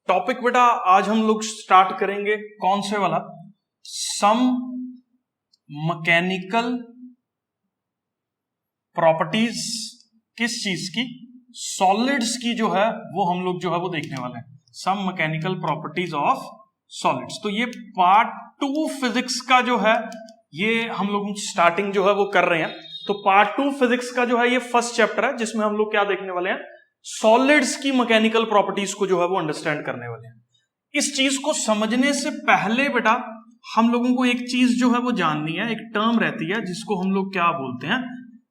Topic बेटा आज हम लोग स्टार्ट करेंगे कौन से वाला, सम मैकेनिकल प्रॉपर्टीज किस चीज की, सॉलिड्स की जो है वो हम लोग जो है वो देखने वाले हैं, some mechanical properties of solids. तो ये पार्ट 2 फिजिक्स का जो है ये हम लोग स्टार्टिंग जो है वो कर रहे हैं। तो पार्ट 2 फिजिक्स का जो है ये फर्स्ट चैप्टर है जिसमें हम लोग क्या देखने वाले हैं, सॉलिड्स की मैकेनिकल प्रॉपर्टीज को जो है वो अंडरस्टैंड करने वाले हैं। इस चीज को समझने से पहले बेटा हम लोगों को एक चीज जो है वो जाननी है, एक टर्म रहती है जिसको हम लोग क्या बोलते हैं,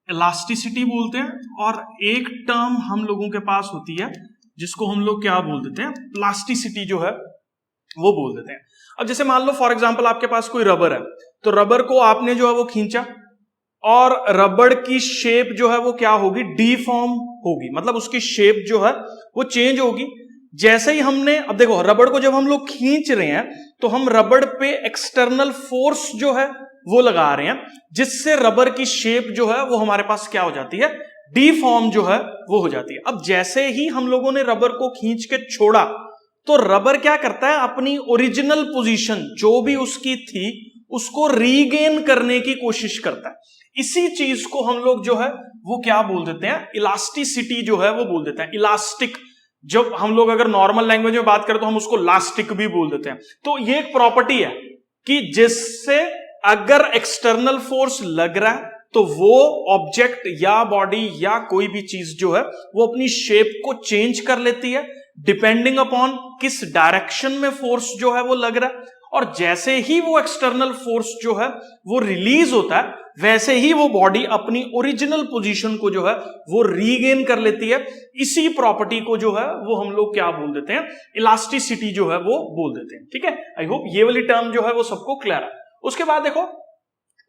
इलास्टिसिटी बोलते हैं, और एक टर्म हम लोगों के पास होती है जिसको हम लोग क्या बोल देते हैं, प्लास्टिसिटी जो है वो बोल देते हैं। अब जैसे मान लो फॉर एग्जांपल आपके पास कोई रबर है, तो रबर को आपने जो है वो खींचा और रबर की शेप जो है वो क्या होगी, डीफॉर्म होगी, मतलब उसकी शेप जो है वो चेंज होगी। जैसे ही हमने, अब देखो रबर को जब हम लोग खींच रहे हैं तो हम रबर पे एक्सटर्नल फोर्स जो है वो लगा रहे हैं, जिससे रबर की शेप जो है वो हमारे पास क्या हो जाती है, डीफॉर्म जो है वो हो जाती है। अब जैसे ही हम लोगों ने रबर को खींच के छोड़ा तो रबर क्या करता है, अपनी ओरिजिनल पोजीशन जो भी उसकी थी उसको रीगेन करने की कोशिश करता है। इसी चीज को हम लोग जो है वो क्या बोल देते हैं, इलास्टिसिटी जो है वो बोल देते हैं। इलास्टिक, जब हम लोग अगर नॉर्मल लैंग्वेज में बात करें तो हम उसको लास्टिक भी बोल देते हैं। तो ये एक प्रॉपर्टी है कि जिससे अगर एक्सटर्नल फोर्स लग रहा है तो वो ऑब्जेक्ट या बॉडी या कोई भी चीज जो है वो अपनी शेप को चेंज कर लेती है डिपेंडिंग अपॉन किस डायरेक्शन में फोर्स जो है वो लग रहा है। और जैसे ही वो एक्सटर्नल फोर्स जो है वो रिलीज होता है वैसे ही वो बॉडी अपनी ओरिजिनल पोजीशन को जो है वो रीगेन कर लेती है। इसी प्रॉपर्टी को जो है वो हम लोग क्या बोल देते हैं, इलास्टिसिटी जो है वो बोल देते हैं। ठीक है, आई होप ये वाली टर्म जो है वो सबको क्लियर है। उसके बाद देखो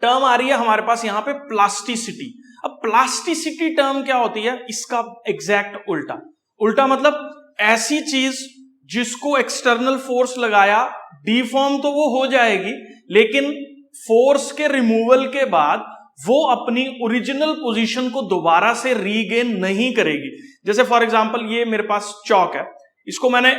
टर्म आ रही है हमारे पास यहां पे प्लास्टिसिटी। अब प्लास्टिसिटी टर्म क्या होती है, इसका एग्जैक्ट उल्टा। उल्टा मतलब ऐसी चीज जिसको एक्सटर्नल फोर्स लगाया डीफॉर्म तो वो हो जाएगी, लेकिन फोर्स के रिमूवल के बाद वो अपनी ओरिजिनल पोजीशन को दोबारा से रीगेन नहीं करेगी। जैसे फॉर एग्जांपल ये मेरे पास चौक है, इसको मैंने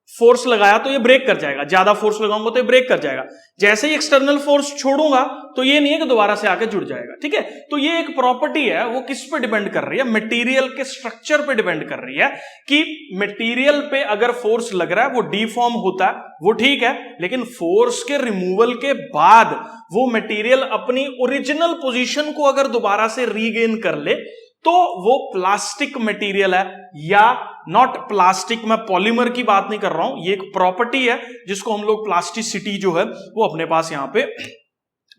फोर्स लगाया तो ये ब्रेक कर जाएगा, ज्यादा फोर्स लगाऊंगा तो ये ब्रेक कर जाएगा। जैसे ही एक्सटर्नल फोर्स छोड़ूंगा तो ये नहीं है कि दोबारा से आके जुड़ जाएगा। ठीक है, तो ये एक प्रॉपर्टी है, वो किस पे डिपेंड कर रही है, मटेरियल के स्ट्रक्चर पे डिपेंड कर रही है कि मटेरियल पे अगर फोर्स लग रहा है वो डीफॉर्म होता है वो ठीक है, लेकिन फोर्स के रिमूवल के बाद वो मटेरियल अपनी ओरिजिनल पोजीशन को अगर दोबारा से रीगेन कर ले तो वो प्लास्टिक मटेरियल है या नॉट प्लास्टिक। मैं पॉलीमर की बात नहीं कर रहा हूं, ये एक प्रॉपर्टी है जिसको हम लोग प्लास्टिसिटी जो है वो अपने पास यहां पे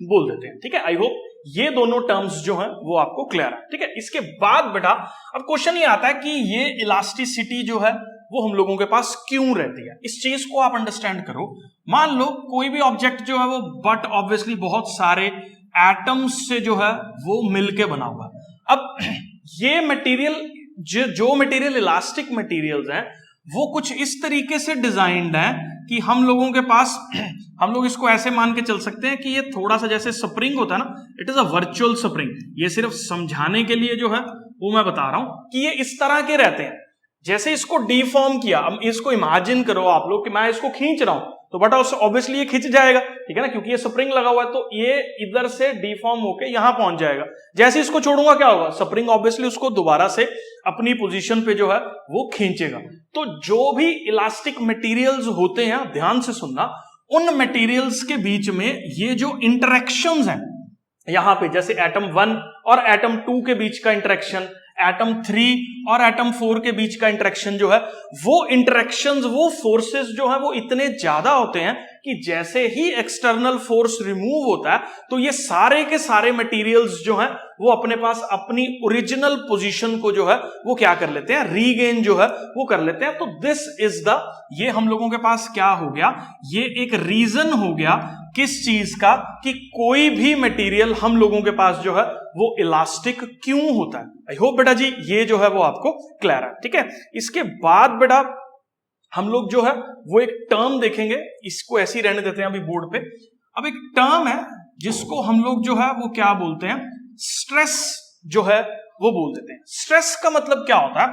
बोल देते हैं। ठीक है, आई होप ये दोनों टर्म्स जो हैं वो आपको क्लियर है। ठीक है, इसके बाद बेटा अब क्वेश्चन ये आता है कि ये इलास्टिसिटी जो है वो हम लोगों के पास क्यों रहती है। इस चीज को आप अंडरस्टैंड करो। मान लो कोई भी ऑब्जेक्ट जो है वो, बट ऑब्वियसली बहुत सारे एटम्स से जो है वो मिलके बना हुआ है। अब ये मटेरियल जो मटेरियल इलास्टिक मटेरियल्स हैं वो कुछ इस तरीके से डिजाइन्ड है कि हम लोगों के पास हम लोग इसको ऐसे मान के चल सकते हैं कि ये थोड़ा सा जैसे स्प्रिंग होता है ना, it is a virtual spring. ये सिर्फ समझाने के लिए जो है वो मैं बता रहा हूं कि ये इस तरह के रहते हैं। जैसे इसको डीफॉर्म किया, अब इसको इमेजिन करो आप लोग कि मैं इसको खींच रहा हूं तो बट ऑब्वियसली ये खिंच जाएगा, ठीक है ना, क्योंकि ये स्प्रिंग लगा हुआ है तो ये इधर से डीफॉर्म होके यहां पहुंच जाएगा। जैसे इसको छोड़ूंगा क्या होगा, स्प्रिंग ऑब्वियसली उसको दोबारा से अपनी पोजीशन पे जो है वो खींचेगा। तो जो भी इलास्टिक मटेरियल्स होते हैं, ध्यान से सुनना, उन मटेरियल्स के बीच में ये जो इंटरेक्शंस हैं यहां पे, जैसे एटम 1 और एटम 2 के बीच का इंटरेक्शन, एटम 3 और एटम 4 के बीच का इंटरेक्शन जो है, वो इंटरेक्शंस, वो फोर्सेस जो है वो इतने ज्यादा होते हैं कि जैसे ही एक्सटर्नल फोर्स रिमूव होता है तो ये सारे के सारे मटेरियल्स जो हैं वो अपने पास अपनी ओरिजिनल पोजीशन को जो है वो क्या कर लेते हैं, रीगेन जो है वो कर लेते हैं। तो दिस इज द, ये हम लोगों के पास क्या हो गया, ये एक रीजन हो गया किस चीज का, कि कोई भी मटेरियल हम लोगों के पास जो है वो इलास्टिक क्यों होता है। आई होप बेटा जी ये जो है वो आपको क्लियर है। ठीक है, इसके बाद बेटा हम लोग जो है वो एक टर्म देखेंगे, इसको ऐसे ही रहने देते हैं अभी बोर्ड पे। अब एक टर्म है जिसको हम लोग जो है वो क्या बोलते हैं, स्ट्रेस जो है वो बोल देते हैं। स्ट्रेस का मतलब क्या होता है,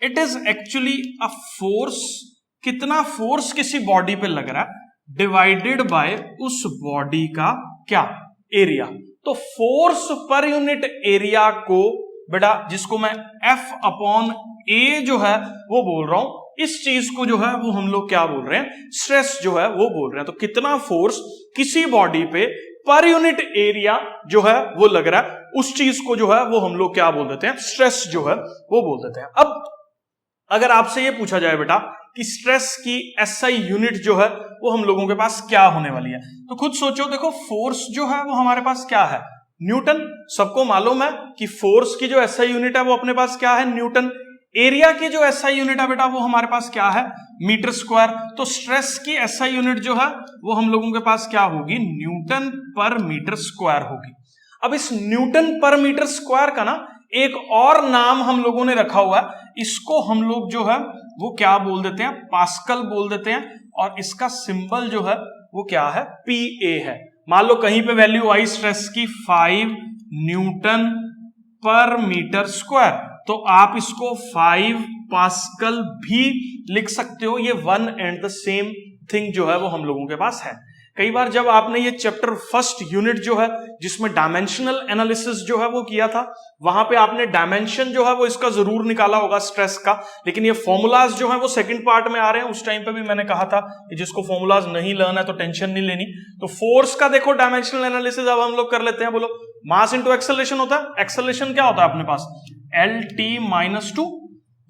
it is actually a force कितना फोर्स किसी बॉडी पे लग रहा है डिवाइडेड बाय उस बॉडी का क्या एरिया। तो फोर्स पर यूनिट एरिया को बेटा जिसको मैं F अपॉन ए जो है वो बोल रहा हूं, इस चीज को जो है वो हम लोग क्या बोल रहे हैं, स्ट्रेस जो है वो बोल रहे हैं। तो कितना फोर्स किसी बॉडी पे पर यूनिट एरिया जो है वो लग रहा है, उस चीज को जो है वो हम लोग क्या बोल देते हैं, स्ट्रेस जो है वो बोल देते हैं। अब अगर आपसे ये पूछा जाए बेटा कि स्ट्रेस की एसआई यूनिट जो है वो हम लोगों के पास क्या होने वाली है, तो खुद सोचो। देखो फोर्स जो है वो हमारे पास क्या है, न्यूटन। सबको मालूम है कि फोर्स की जो एसआई यूनिट है वो अपने पास क्या है, न्यूटन। एरिया की जो एसआई यूनिट है बेटा वो हमारे पास क्या है, मीटर स्क्वायर। तो स्ट्रेस की एसआई यूनिट जो है वो हम लोगों के पास क्या होगी, न्यूटन पर मीटर स्क्वायर होगी। अब इस न्यूटन पर मीटर स्क्वायर का ना एक और नाम हम लोगों ने रखा हुआ है, इसको हम लोग जो है वो क्या बोल देते हैं, पास्कल बोल देते हैं। और इसका सिंबल जो है वो क्या है, PA है। मान लो कहीं पे वैल्यू आई स्ट्रेस की 5 न्यूटन पर मीटर स्क्वायर, तो आप इसको 5 पास्कल भी लिख सकते हो। ये one and the same thing जो है वो हम लोगों के पास है। कई बार जब आपने ये चैप्टर फर्स्ट यूनिट जो है जिसमें डायमेंशनल एनालिसिस जो है वो किया था, वहां पे आपने डायमेंशन जो है वो इसका जरूर निकाला होगा स्ट्रेस का, लेकिन ये फॉर्मूलाज जो है वो सेकंड पार्ट में आ रहे हैं। उस टाइम पे भी मैंने कहा था कि जिसको फॉर्मूलाज नहीं लर्न है तो टेंशन नहीं लेनी। तो फोर्स का देखो डायमेंशनल एनालिसिस अब हम लोग कर लेते हैं। बोलो, मास इंटू एक्सेलरेशन होता है। एक्सेलरेशन क्या होता है अपने पास, LT-2।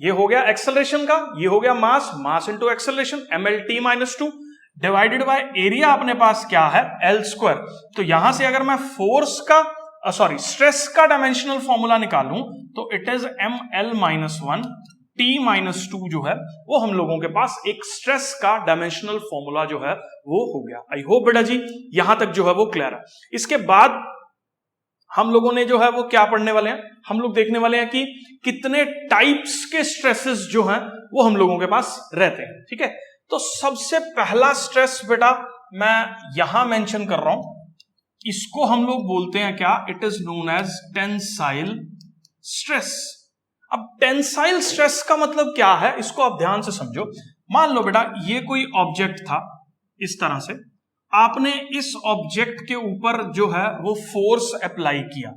ये हो गया एक्सेलरेशन का, ये हो गया mass, mass into acceleration MLT-2 divided by area अपने पास क्या है, L²। तो यहां से अगर मैं फोर्स का स्ट्रेस का डायमेंशनल फॉर्मूला निकालूं तो इट इज ML-1 T-2 जो है वो हम लोगों के पास एक स्ट्रेस का डायमेंशनल फॉर्मूला जो है वो हो गया। आई होप बेटा जी यहां तक जो है वो क्लियर है। इसके बाद हम लोगों ने जो है वो क्या पढ़ने वाले हैं, हम लोग देखने वाले हैं कि कितने टाइप्स के स्ट्रेसेस जो हैं वो हम लोगों के पास रहते हैं। ठीक है, तो सबसे पहला स्ट्रेस बेटा मैं यहां मेंशन कर रहा हूं, इसको हम लोग बोलते हैं क्या, it is known as tensile stress. अब टेंसाइल स्ट्रेस का मतलब क्या है, इसको आप ध्यान से समझो। मान लो बेटा ये कोई ऑब्जेक्ट था, इस तरह से आपने इस ऑब्जेक्ट के ऊपर जो है वो फोर्स अप्लाई किया।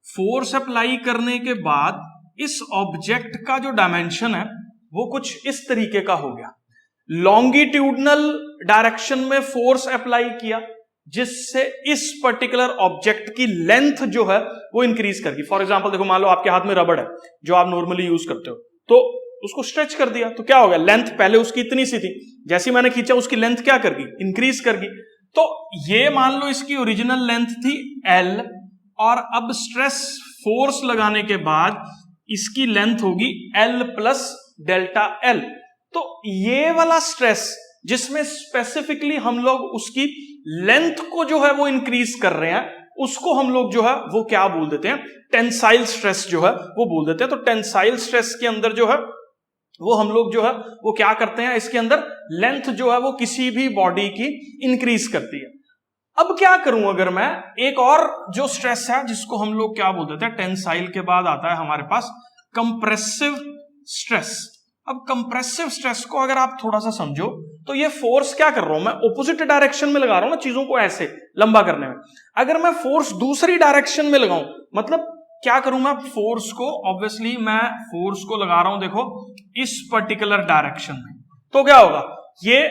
फोर्स अप्लाई करने के बाद इस ऑब्जेक्ट का जो डायमेंशन है वो कुछ इस तरीके का हो गया। लॉन्गिट्यूडनल डायरेक्शन में फोर्स अप्लाई किया जिससे इस पर्टिकुलर ऑब्जेक्ट की लेंथ जो है वो इंक्रीज कर गई। फॉर एग्जांपल देखो, मान लो आपके हाथ में रबड़ है जो आप नॉर्मली यूज करते हो, तो उसको स्ट्रेच कर दिया तो क्या हो गया, लेंथ पहले उसकी इतनी सी थी, जैसी मैंने खींचा उसकी लेंथ क्या कर गई, इंक्रीज कर गई। तो ये मान लो इसकी ओरिजिनल लेंथ थी L, और अब स्ट्रेस फोर्स लगाने के बाद इसकी लेंथ होगी L प्लस डेल्टा L। तो ये वाला स्ट्रेस जिसमें स्पेसिफिकली हम लोग उसकी लेंथ को जो है वो इंक्रीज कर रहे हैं, उसको हम लोग जो है वो क्या बोल देते हैं, टेंसाइल स्ट्रेस जो है वो बोल देते हैं। तो टेंसाइल स्ट्रेस के अंदर जो है वो हम लोग जो है वो क्या करते हैं, इसके अंदर लेंथ जो है वो किसी भी बॉडी की इंक्रीज करती है। अब क्या करूं अगर मैं एक और जो स्ट्रेस है जिसको हम लोग क्या बोल देते हैं, टेंसाइल के बाद आता है हमारे पास कंप्रेसिव स्ट्रेस। अब कंप्रेसिव स्ट्रेस को अगर आप थोड़ा सा समझो तो ये फोर्स क्या कर रहा हूं मैं, ऑपोजिट डायरेक्शन में लगा रहा हूं ना चीजों को ऐसे लंबा करने में। अगर मैं फोर्स दूसरी डायरेक्शन में लगाऊं, मतलब क्या करूं मैं, फोर्स को ऑब्वियसली मैं फोर्स को लगा रहा हूं देखो इस पर्टिकुलर डायरेक्शन में, तो क्या होगा, ये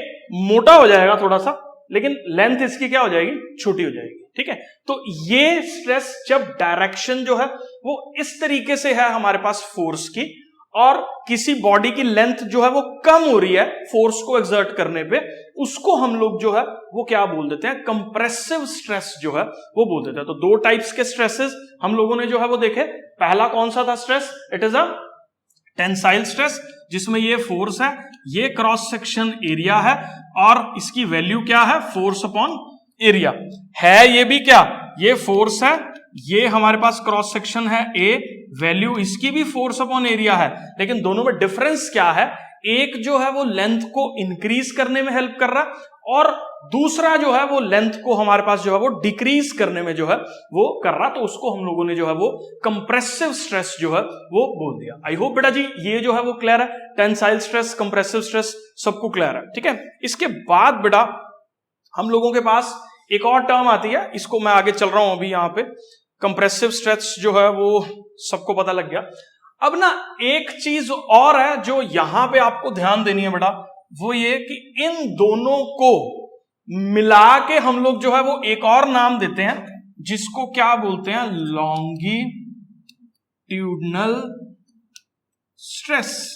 मोटा हो जाएगा थोड़ा सा, लेकिन लेंथ इसकी क्या हो जाएगी, छोटी हो जाएगी। ठीक है, तो ये स्ट्रेस जब डायरेक्शन जो है वो इस तरीके से है हमारे पास फोर्स की, और किसी बॉडी की लेंथ जो है वो कम हो रही है फोर्स को एक्सर्ट करने पे, उसको हम लोग जो है वो क्या बोल देते हैं, कंप्रेसिव स्ट्रेस जो है वो बोल देते हैं। तो दो टाइप्स के स्ट्रेसेस हम लोगों ने जो है वो देखे। पहला कौन सा था stress, it is a tensile stress, जिसमें ये फोर्स है, ये क्रॉस सेक्शन एरिया है, और इसकी वैल्यू क्या है, फोर्स अपॉन एरिया है। ये भी क्या, ये फोर्स है, ये हमारे पास क्रॉस सेक्शन है A, वैल्यू इसकी भी फोर्स अपॉन एरिया है, लेकिन दोनों में डिफरेंस क्या है, एक जो है वो लेंथ को इंक्रीज करने में हेल्प कर रहा है, और दूसरा जो है वो लेंथ को हमारे पास जो है वो डिक्रीज करने में जो है वो कर रहा, तो उसको हम लोगों ने जो है वो कंप्रेसिव स्ट्रेस जो है वो बोल दिया। आई होप बेटा जी ये जो है वो क्लियर है, टेंसाइल स्ट्रेस, कंप्रेसिव स्ट्रेस सबको क्लियर है, ठीक है। इसके बाद बेटा हम लोगों के पास एक और टर्म आती है, इसको मैं आगे चल रहा हूं अभी, यहां पे कंप्रेसिव स्ट्रेस जो है वो सबको पता लग गया। अब ना एक चीज और है जो यहां पे आपको ध्यान देनी है बेटा, वो ये कि इन दोनों को मिला के हम लोग जो है वो एक और नाम देते हैं, जिसको क्या बोलते हैं, लॉन्गिट्यूडनल स्ट्रेस।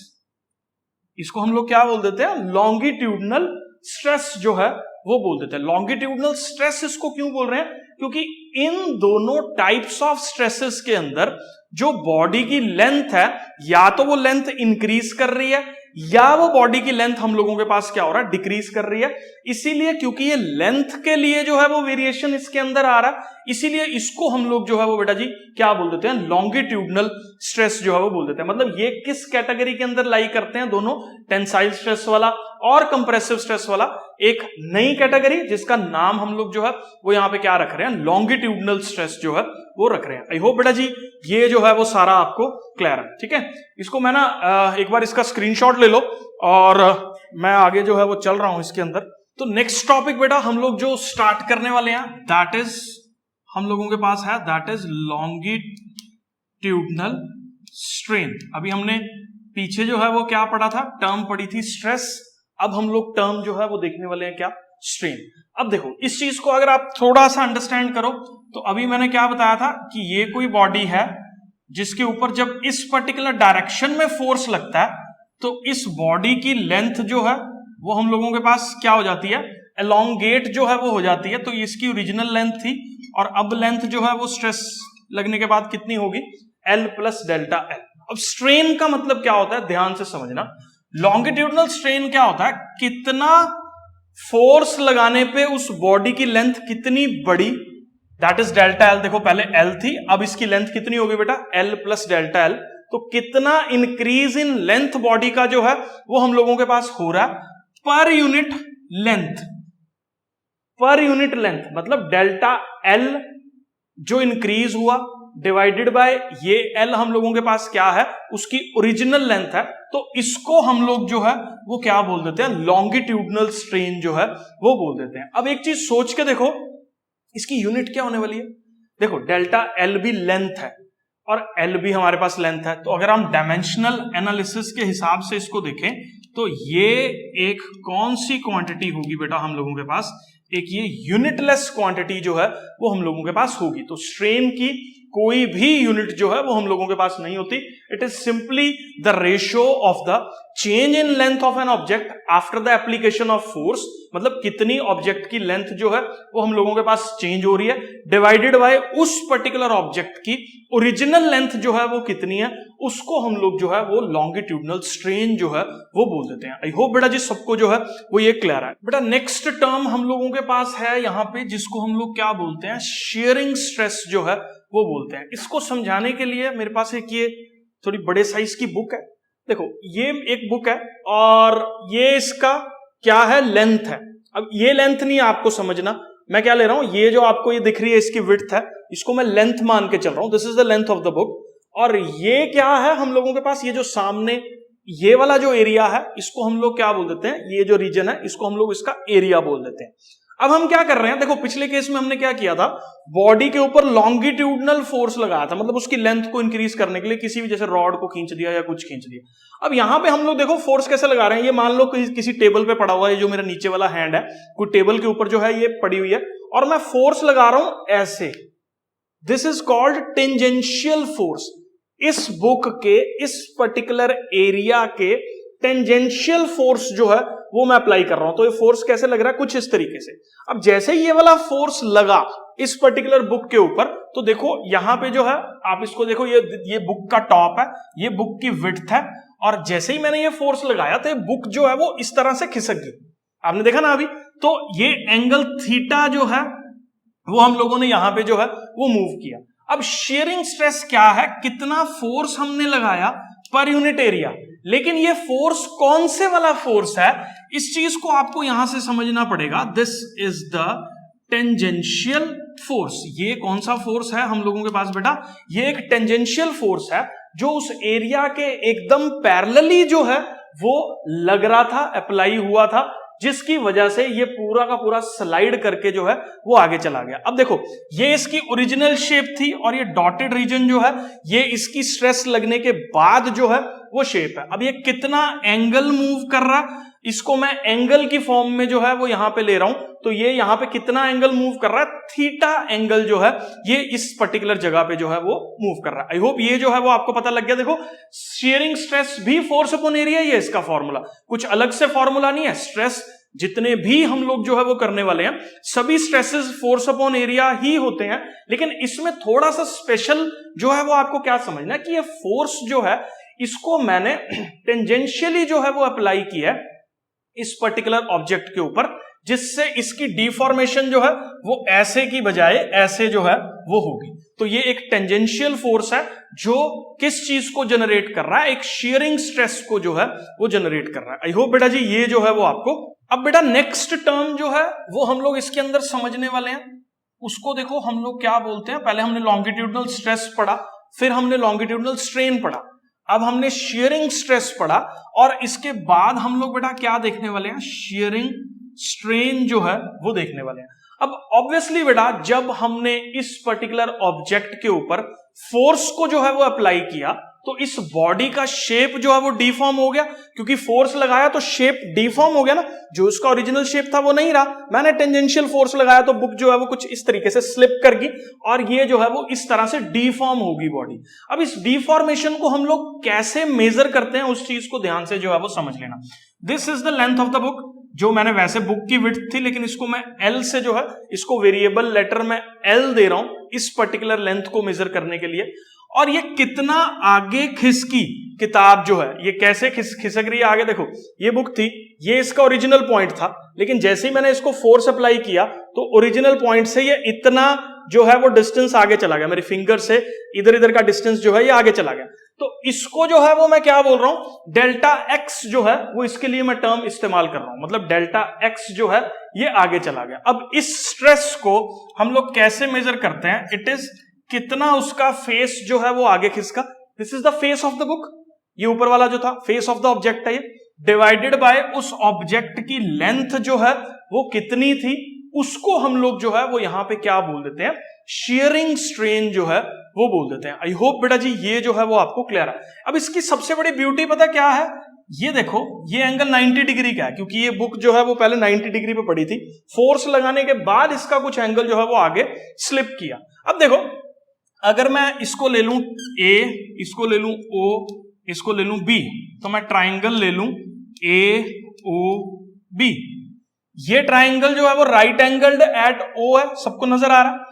इसको हम लोग क्या बोल देते हैं, लॉन्गिट्यूडनल स्ट्रेस जो है वो बोल देते हैं। लॉन्गिट्यूडनल स्ट्रेस इसको क्यों बोल रहे हैं, क्योंकि इन दोनों टाइप्स ऑफ स्ट्रेसेस के अंदर जो बॉडी की लेंथ है, या तो वो लेंथ इंक्रीज कर रही है, या वो बॉडी की लेंथ हम लोगों के पास क्या हो रहा है, डिक्रीज कर रही है। इसीलिए क्योंकि ये लेंथ के लिए जो है वो वेरिएशन इसके अंदर आ रहा है, इसीलिए इसको हम लोग जो है वो बेटा जी क्या बोल देते हैं, लॉन्गिट्यूडनल स्ट्रेस जो है वो बोल देते हैं। मतलब ये किस कैटेगरी के अंदर लाई करते हैं, दोनों, टेंसाइल स्ट्रेस वाला और कंप्रेसिव स्ट्रेस वाला, एक नई कैटेगरी जिसका नाम हम लोग जो है वो यहां पे क्या रख रहे हैं, लॉन्गिट्यूडनल स्ट्रेस जो है वो रख रहे हैं। आई होप बेटा जी ये जो है वो सारा आपको क्लियर है, ठीक है। इसको मैं ना एक बार इसका स्क्रीनशॉट ले लो, और मैं आगे जो है वो चल रहा हूं इसके अंदर। तो नेक्स्ट टॉपिक बेटा हम लोग जो स्टार्ट करने वाले हैं, दैट इज हम लोगों के पास है, दैट इज लॉन्गिट्यूडनल स्ट्रेन। अभी हमने पीछे जो है वो क्या पढ़ा था, टर्म पढ़ी थी स्ट्रेस, अब हम लोग टर्म जो है वो देखने वाले हैं क्या, स्ट्रेन। अब देखो इस चीज को अगर आप थोड़ा सा अंडरस्टैंड करो, तो अभी मैंने क्या बताया था कि ये कोई बॉडी है जिसके ऊपर जब इस पर्टिकुलर डायरेक्शन में फोर्स लगता है, तो इस बॉडी की लेंथ जो है वो हम लोगों के पास क्या हो जाती है, एलोंगेट जो है वो हो जाती है। तो इसकी ओरिजिनल लेंथ थी, और अब लेंथ जो है वो स्ट्रेस लगने के बाद कितनी होगी, L प्लस डेल्टा L। अब स्ट्रेन का मतलब क्या होता है, ध्यान से समझना। लॉन्गिट्यूडनल स्ट्रेन क्या होता है, कितना फोर्स लगाने पे उस बॉडी की लेंथ कितनी बड़ी, दैट इज डेल्टा L। देखो पहले L थी, अब इसकी लेंथ कितनी होगी बेटा, L प्लस डेल्टा L। तो कितना इंक्रीज इन लेंथ बॉडी का जो है वो हम लोगों के पास हो रहा है per unit length, per unit length. मतलब डेल्टा L जो इंक्रीज हुआ डिवाइडेड बाय ये L हम लोगों के पास क्या है, उसकी ओरिजिनल लेंथ है। तो इसको हम लोग जो है वो क्या बोल देते हैं, लॉन्गिट्यूडनल स्ट्रेन जो है वो बोल देते हैं। अब एक चीज सोच के देखो, इसकी यूनिट क्या होने वाली है। देखो डेल्टा L भी लेंथ है और L भी हमारे पास लेंथ है, तो अगर हम डायमेंशनल एनालिसिस के हिसाब से इसको देखें, तो ये एक कौन सी क्वांटिटी होगी बेटा हम लोगों के पास, एक ये यूनिटलेस क्वांटिटी जो है वो हम लोगों के पास होगी। तो स्ट्रेन की कोई भी यूनिट जो है वो हम लोगों के पास नहीं होती, it is simply the ratio of the change in length of an object after the application of force. मतलब कितनी ऑब्जेक्ट की लेंथ जो है वो हम लोगों के पास चेंज हो रही है, डिवाइडेड बाय उस पर्टिकुलर ऑब्जेक्ट की ओरिजिनल लेंथ जो है वो कितनी है, उसको हम लोग जो है वो लॉन्गिट्यूडनल स्ट्रेन जो है वो बोल देते हैं। आई होप बेटा जी सबको जो है वो ये क्लियर है। बेटा नेक्स्ट टर्म हम लोगों के पास है यहाँ पे, जिसको हम लोग क्या बोलते हैं, शेयरिंग स्ट्रेस जो है वो बोलते हैं। इसको समझाने के लिए मेरे पास एक ये थोड़ी बड़े साइज की बुक है। देखो ये एक बुक है और ये इसका क्या है, लेंथ है। अब ये लेंथ नहीं आपको समझना, मैं क्या ले रहा हूं, ये जो आपको ये दिख रही है इसकी विड्थ है, इसको मैं लेंथ मान के चल रहा हूं, this is the length of the book. और ये क्या है हम लोगों के पास, ये जो सामने ये वाला जो एरिया है इसको हम लोग क्या बोल देते हैं, ये जो रीजन है इसको हम लोग इसका एरिया बोल देते हैं। अब हम क्या कर रहे हैं, देखो पिछले केस में हमने क्या किया था, बॉडी के ऊपर लॉन्गिट्यूडनल फोर्स लगाया था, मतलब उसकी लेंथ को इंक्रीज करने के लिए किसी भी जैसे रॉड को खींच दिया या कुछ खींच दिया। अब यहां पे हम लोग देखो फोर्स कैसे लगा रहे हैं, ये मान लो किसी टेबल पे पड़ा हुआ है, जो मेरा नीचे वाला हैंड है कोई टेबल के ऊपर जो है ये पड़ी हुई है, और मैं फोर्स लगा रहा हूं ऐसे, this is called tangential force. इस बुक के इस पर्टिकुलर एरिया के टेंजेंशियल फोर्स जो है वो मैं अप्लाई कर रहा हूं। तो ये फोर्स कैसे लग रहा है, कुछ इस तरीके से। अब जैसे ही ये वाला फोर्स लगा इस पर्टिकुलर बुक के ऊपर, तो देखो यहां पे जो है आप इसको देखो, ये बुक का टॉप है, ये बुक की विड्थ है, और जैसे ही मैंने ये फोर्स लगाया तो ये बुक जो है वो इस तरह से खिसक गई, आपने देखा ना अभी। तो ये एंगल थीटा जो है वो हम लोगों ने यहां पे जो है वो मूव किया। अब शेयरिंग स्ट्रेस क्या है, कितना फोर्स हमने लगाया पर यूनिट एरिया। लेकिन ये फोर्स कौन से वाला फोर्स है, इस चीज को आपको यहां से समझना पड़ेगा। This is the tangential force. ये कौन सा फोर्स है हम लोगों के पास बेटा, ये एक टेंजेंशियल फोर्स है जो उस एरिया के एकदम पैरेलली जो है वो लग रहा था, अप्लाई हुआ था, जिसकी वजह से ये पूरा का पूरा स्लाइड करके जो है वो आगे चला गया। अब देखो, ये इसकी ओरिजिनल शेप थी और ये डॉटेड रीजन जो है ये इसकी स्ट्रेस लगने के बाद जो है वो शेप है। अब ये कितना एंगल मूव कर रहा, इसको मैं एंगल की फॉर्म में जो है वो यहां पे ले रहा हूं, तो ये यहां पे कितना एंगल मूव कर रहा है, थीटा एंगल जो है ये इस पर्टिकुलर जगह पे जो है वो मूव कर रहा है। आई होप ये जो है वो आपको पता लग गया। देखो, शेयरिंग स्ट्रेस भी फोर्स अपॉन एरिया ही है इसका फॉर्मूला, कुछ अलग से फॉर्मूला नहीं है। स्ट्रेस जितने भी हम लोग जो है वो करने वाले हैं, सभी स्ट्रेसेस फोर्स अपॉन एरिया ही होते हैं। लेकिन इसमें थोड़ा सा स्पेशल जो है वो आपको क्या समझना है कि ये फोर्स जो है इसको मैंने टेंजेंशियली जो है वो अप्लाई किया है इस पर्टिकुलर ऑब्जेक्ट के ऊपर, जिससे इसकी डिफॉर्मेशन जो है वो ऐसे की बजाय ऐसे जो है वो होगी। तो ये एक टेंजेंशियल फोर्स है जो किस चीज को जनरेट कर रहा है, एक शेयरिंग स्ट्रेस को जो है वो जनरेट कर रहा है। आई होप बेटा जी ये जो है वो आपको। अब बेटा नेक्स्ट टर्म जो है वो हम लोग इसके अंदर समझने वाले हैं, उसको देखो हम लोग क्या बोलते हैं। पहले हमने लॉन्गिट्यूडनल स्ट्रेस पढ़ा, फिर हमने लॉन्गिट्यूडनल स्ट्रेन पढ़ा, अब हमने शेयरिंग स्ट्रेस पढ़ा, और इसके बाद हम लोग बेटा क्या देखने वाले हैं, शेयरिंग स्ट्रेन जो है वो देखने वाले हैं। अब ऑब्वियसली बेटा जब हमने इस पर्टिकुलर ऑब्जेक्ट के ऊपर फोर्स को जो है वो अप्लाई किया, तो इस बॉडी का शेप जो है वो डिफॉर्म हो गया, क्योंकि फोर्स लगाया तो शेप डिफॉर्म हो गया ना, जो उसका ओरिजिनल शेप था वो नहीं रहा। मैंने टेंजेंशियल फोर्स लगाया तो बुक जो है वो कुछ इस तरीके से स्लिप कर गई और ये जो है वो इस तरह से डिफॉर्म होगी बॉडी। अब इस डिफॉर्मेशन को हम लोग कैसे मेजर करते हैं उस चीज को ध्यान से जो है वो समझ लेना। This is the length of the book, जो मैंने वैसे बुक की विड्थ थी लेकिन इसको मैं एल से जो है इसको वेरिएबल लेटर में एल दे रहा हूं इस पर्टिकुलर लेंथ को मेजर करने के लिए। और ये कितना आगे खिसकी किताब जो है, ये कैसे खिसक रही है आगे। देखो ये बुक थी, ये इसका ओरिजिनल पॉइंट था, लेकिन जैसे ही मैंने इसको फोर्स अप्लाई किया तो ओरिजिनल पॉइंट से ये इतना जो है वो डिस्टेंस आगे चला गया, मेरी फिंगर से इधर इधर का डिस्टेंस जो है ये आगे चला गया। तो इसको जो है वो मैं क्या बोल रहा हूं, डेल्टा एक्स जो है वो इसके लिए मैं टर्म इस्तेमाल कर रहा हूं, मतलब डेल्टा एक्स जो है ये आगे चला गया। अब इस स्ट्रेस को हम लोग कैसे मेजर करते हैं, इट इज कितना उसका फेस जो है वो आगे खिसका। This is the face of the book, ये ऊपर वाला जो था फेस ऑफ द ऑब्जेक्ट है, ये डिवाइडेड बाय उस ऑब्जेक्ट की लेंथ जो है वो कितनी थी, उसको हम लोग जो है वो यहां पे क्या बोल देते हैं, शेयरिंग स्ट्रेन जो है वो बोल देते हैं। आई होप बेटा जी ये जो है वो आपको क्लियर है। अब इसकी सबसे बड़ी ब्यूटी पता क्या है, ये देखो ये एंगल 90 डिग्री का है, क्योंकि ये बुक जो है वो पहले 90 डिग्री पे पड़ी थी, फोर्स लगाने के बाद इसका कुछ एंगल जो है वो आगे स्लिप किया। अब देखो अगर मैं इसको ले लूं ए, इसको ले लूं ओ, इसको ले लूं बी, तो मैं ट्राइंगल ले लूं ए ओ बी, ये ट्राइंगल जो है वो राइट एंगल्ड एट ओ है, सबको नजर आ रहा।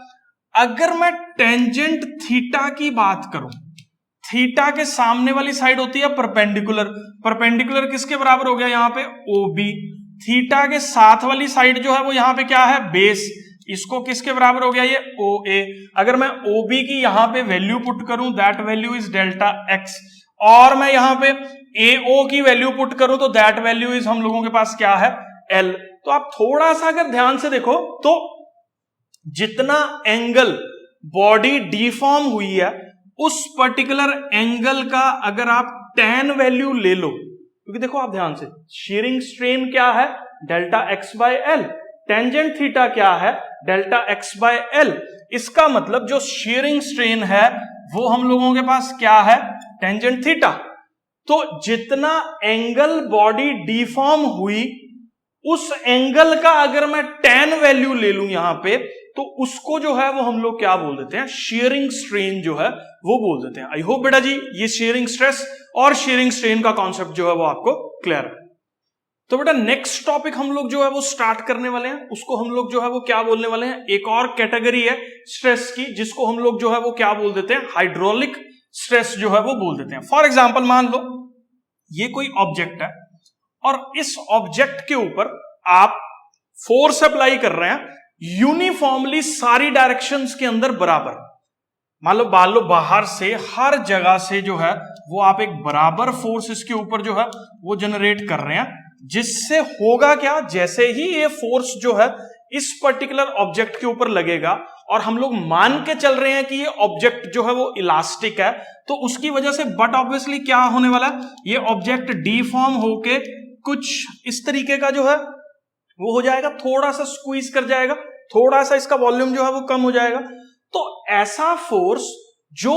अगर मैं टेंजेंट थीटा की बात करूं, थीटा के सामने वाली साइड होती है परपेंडिकुलर, परपेंडिकुलर किसके बराबर हो गया यहां पे ओ बी, थीटा के साथ वाली साइड जो है वो यहां पे क्या है बेस, इसको किसके बराबर हो गया ये ओ ए। अगर मैं ओ बी की यहां पे वैल्यू पुट करूं that value is delta x, और मैं यहां पे ए ओ की वैल्यू पुट करूं तो दैट वैल्यू इज हम लोगों के पास क्या है एल। तो आप थोड़ा सा अगर ध्यान से देखो तो जितना एंगल बॉडी डिफॉर्म हुई है उस पर्टिकुलर एंगल का अगर आप tan वैल्यू ले लो, क्योंकि देखो आप ध्यान से शेयरिंग स्ट्रेन क्या है delta x by L, tangent theta क्या है डेल्टा एक्स बाय एल, इसका मतलब जो शेयरिंग स्ट्रेन है वो हम लोगों के पास क्या है टेंजेंट थीटा। तो जितना एंगल बॉडी डिफॉर्म हुई उस एंगल का अगर मैं tan वैल्यू ले लूं यहां पे, तो उसको जो है वो हम लोग क्या बोल देते हैं शेयरिंग स्ट्रेन जो है वो बोल देते हैं। आई होप बेटा जी ये शेयरिंग स्ट्रेस और शेयरिंग स्ट्रेन का कॉन्सेप्ट जो है वो आपको क्लियर है। तो बेटा नेक्स्ट टॉपिक हम लोग जो है वो स्टार्ट करने वाले हैं, उसको हम लोग जो है वो क्या बोलने वाले हैं, एक और कैटेगरी है स्ट्रेस की जिसको हम लोग जो है वो क्या बोल देते हैं हाइड्रोलिक स्ट्रेस जो है वो बोल देते हैं। फॉर एग्जाम्पल मान लो ये कोई ऑब्जेक्ट है और इस ऑब्जेक्ट के ऊपर आप फोर्स अप्लाई कर रहे हैं यूनिफॉर्मली सारी डायरेक्शंस के अंदर बराबर। मान लो बाहर से हर जगह से जो है वो आप एक बराबर फोर्स इसके ऊपर जो है वो जनरेट कर रहे हैं, जिससे होगा क्या, जैसे ही ये फोर्स जो है इस पर्टिकुलर ऑब्जेक्ट के ऊपर लगेगा और हम लोग मान के चल रहे हैं कि ये ऑब्जेक्ट जो है वो इलास्टिक है, तो उसकी वजह से बट ऑब्वियसली क्या होने वाला है, ये ऑब्जेक्ट डीफॉर्म होके कुछ इस तरीके का जो है वो हो जाएगा, थोड़ा सा स्क्वीज कर जाएगा, थोड़ा सा इसका वॉल्यूम जो है वो कम हो जाएगा। तो ऐसा फोर्स जो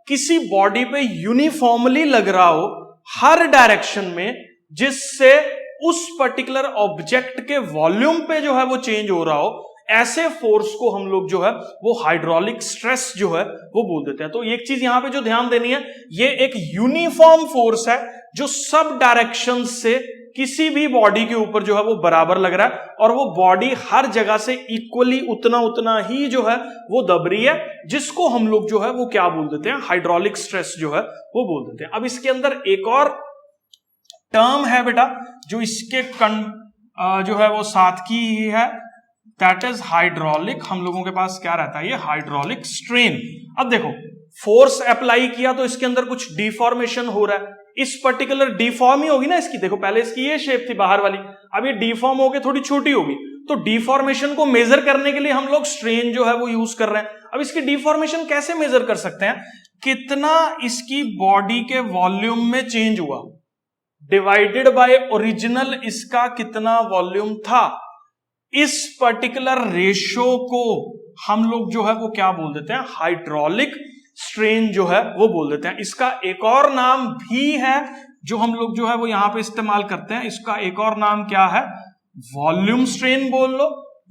किसी बॉडी पे यूनिफॉर्मली लग रहा हो हर डायरेक्शन में, जिससे उस पर्टिकुलर ऑब्जेक्ट के वॉल्यूम पे जो है वो चेंज हो रहा हो, ऐसे फोर्स को हम लोग जो है वो हाइड्रोलिक स्ट्रेस जो है वो बोल देते हैं। तो एक चीज यहां पे जो ध्यान देनी है, ये एक यूनिफॉर्म फोर्स है जो सब डायरेक्शन से किसी भी बॉडी के ऊपर जो है वो बराबर लग रहा है, और वो बॉडी हर जगह से इक्वली उतना ही जो है वो दब रही है, जिसको हम लोग जो है वो क्या बोल देते हैं, हाइड्रोलिक स्ट्रेस जो है वो बोल देते हैं। अब इसके अंदर एक और टर्म है बेटा जो इसके जो है वो साथ की ही है, दैट इज हाइड्रोलिक। हम लोगों के पास क्या रहता है, ये हाइड्रोलिक स्ट्रेन। अब देखो फोर्स अप्लाई किया तो इसके अंदर कुछ डिफॉर्मेशन हो रहा है, इस पर्टिकुलर डिफॉर्म ही होगी ना इसकी, देखो पहले इसकी ये शेप थी बाहर वाली, अब ये डिफॉर्म होके थोड़ी छोटी होगी, तो डिफॉर्मेशन को मेजर करने के लिए हम लोग स्ट्रेन जो है वो यूज कर रहे हैं। अब इसकी डिफॉर्मेशन कैसे मेजर कर सकते हैं, कितना इसकी बॉडी के वॉल्यूम में चेंज हुआ डिवाइडेड बाय ओरिजिनल इसका कितना वॉल्यूम था, इस पर्टिकुलर रेशो को हम लोग जो है वो क्या बोल देते हैं, हाइड्रोलिक स्ट्रेन जो है वो बोल देते हैं। इसका एक और नाम भी है जो हम लोग जो है वो यहां पे इस्तेमाल करते हैं, इसका एक और नाम क्या है, वॉल्यूम स्ट्रेन बोल लो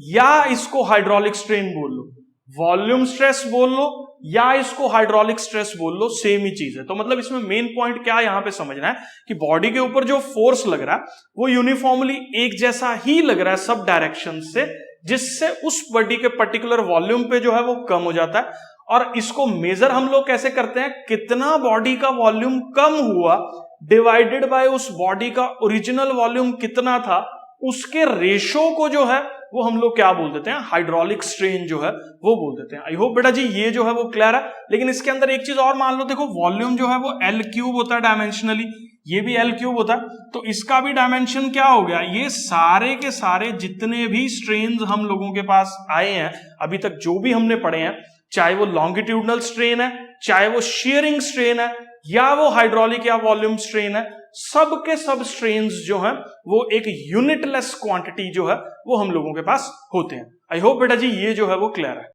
या इसको हाइड्रोलिक स्ट्रेन बोल लो, वॉल्यूम स्ट्रेस बोल लो या इसको हाइड्रोलिक स्ट्रेस बोल लो, सेम ही चीज है। तो मतलब इसमें मेन पॉइंट क्या यहां पे समझना है कि बॉडी के ऊपर जो फोर्स लग रहा है वो यूनिफॉर्मली एक जैसा ही लग रहा है सब डायरेक्शन से, जिससे उस बॉडी के पर्टिकुलर वॉल्यूम पे जो है वो कम हो जाता है। और इसको मेजर हम लोग कैसे करते हैं, कितना बॉडी का वॉल्यूम कम हुआ डिवाइडेड बाय उस बॉडी का ओरिजिनल वॉल्यूम कितना था, उसके रेशो को जो है वो हम लोग क्या बोल देते हैं, हाइड्रोलिक स्ट्रेन जो है वो बोल देते हैं। आई होप बेटा जी ये जो है वो क्लियर है। लेकिन इसके अंदर एक चीज और मान लो, देखो वॉल्यूम जो है वो L³ होता है डायमेंशनली, ये भी L³ होता है, तो इसका भी डायमेंशन क्या हो गया, ये सारे के सारे जितने भी स्ट्रेन हम लोगों के पास आए हैं अभी तक जो भी हमने पढ़े हैं, चाहे वो लॉन्गिट्यूडनल स्ट्रेन है, चाहे वो शेयरिंग स्ट्रेन है, या वो हाइड्रोलिक या वॉल्यूम स्ट्रेन है, सब के सब स्ट्रेन्स जो हैं वो एक यूनिटलेस क्वांटिटी जो है वो हम लोगों के पास होते हैं। आई होप बेटा जी ये जो है वो क्लियर है।